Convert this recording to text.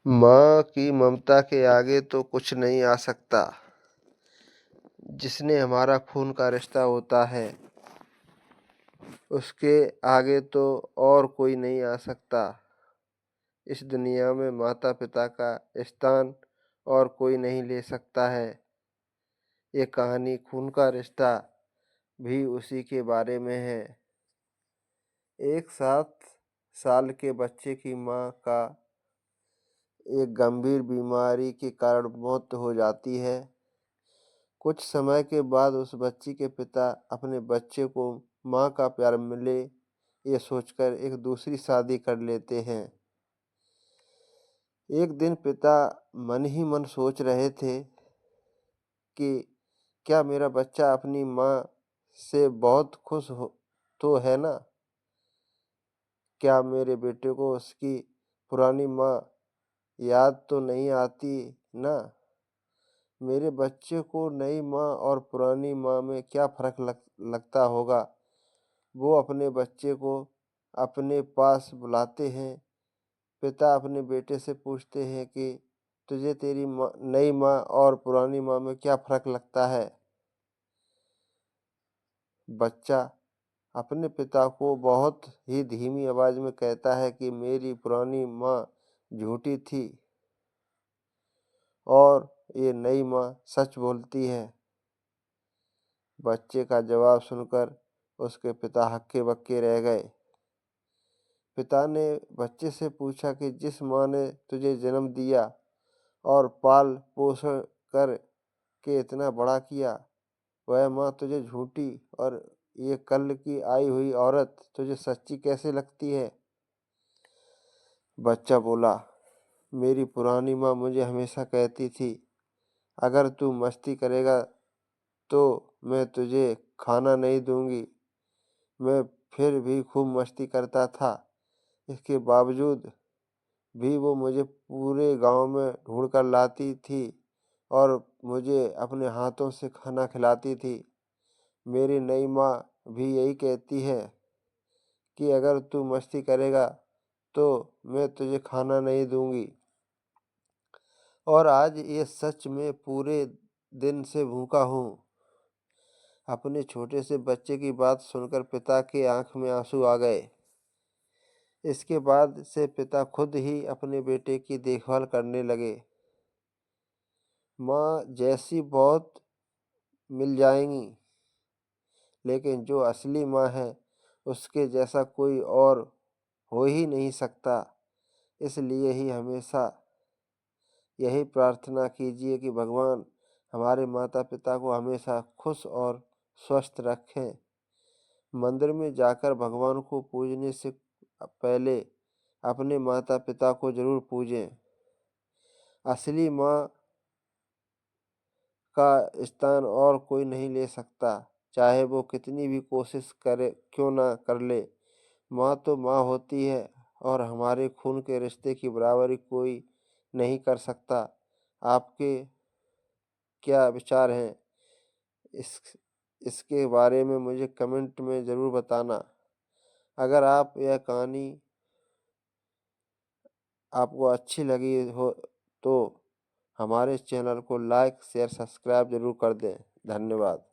माँ की ममता के आगे तो कुछ नहीं आ सकता। जिसने हमारा खून का रिश्ता होता है उसके आगे तो और कोई नहीं आ सकता। इस दुनिया में माता पिता का स्थान और कोई नहीं ले सकता है। ये कहानी खून का रिश्ता भी उसी के बारे में है। एक 7 साल के बच्चे की माँ का एक गंभीर बीमारी के कारण मौत हो जाती है। कुछ समय के बाद उस बच्ची के पिता अपने बच्चे को माँ का प्यार मिले ये सोचकर एक दूसरी शादी कर लेते हैं। एक दिन पिता मन ही मन सोच रहे थे कि क्या मेरा बच्चा अपनी माँ से बहुत खुश हो तो है ना? क्या मेरे बेटे को उसकी पुरानी माँ याद तो नहीं आती ना? मेरे बच्चे को नई माँ और पुरानी माँ में क्या फ़र्क लगता होगा? वो अपने बच्चे को अपने पास बुलाते हैं। पिता अपने बेटे से पूछते हैं कि तुझे तेरी नई माँ और पुरानी माँ में क्या फ़र्क लगता है? बच्चा अपने पिता को बहुत ही धीमी आवाज़ में कहता है कि मेरी पुरानी माँ झूठी थी और ये नई माँ सच बोलती है। बच्चे का जवाब सुनकर उसके पिता हक्के बक्के रह गए। पिता ने बच्चे से पूछा कि जिस माँ ने तुझे जन्म दिया और पाल पोषण कर के इतना बड़ा किया, वह माँ तुझे झूठी और ये कल की आई हुई औरत तुझे सच्ची कैसे लगती है? बच्चा बोला, मेरी पुरानी माँ मुझे हमेशा कहती थी, अगर तू मस्ती करेगा तो मैं तुझे खाना नहीं दूंगी। मैं फिर भी खूब मस्ती करता था। इसके बावजूद भी वो मुझे पूरे गांव में ढूंढ कर लाती थी और मुझे अपने हाथों से खाना खिलाती थी। मेरी नई माँ भी यही कहती है कि अगर तू मस्ती करेगा तो मैं तुझे खाना नहीं दूंगी। और आज ये सच में पूरे दिन से भूखा हूँ। अपने छोटे से बच्चे की बात सुनकर पिता के आंख में आंसू आ गए। इसके बाद से पिता खुद ही अपने बेटे की देखभाल करने लगे। माँ जैसी बहुत मिल जाएंगी, लेकिन जो असली माँ है उसके जैसा कोई और हो ही नहीं सकता। इसलिए ही हमेशा यही प्रार्थना कीजिए कि भगवान हमारे माता पिता को हमेशा खुश और स्वस्थ रखें। मंदिर में जाकर भगवान को पूजने से पहले अपने माता पिता को जरूर पूजें। असली माँ का स्थान और कोई नहीं ले सकता, चाहे वो कितनी भी कोशिश करे क्यों ना कर ले। माँ तो माँ होती है और हमारे खून के रिश्ते की बराबरी कोई नहीं कर सकता। आपके क्या विचार हैं इस इसके बारे में मुझे कमेंट में ज़रूर बताना। अगर आप यह कहानी आपको अच्छी लगी हो तो हमारे चैनल को लाइक शेयर सब्सक्राइब ज़रूर कर दें। धन्यवाद।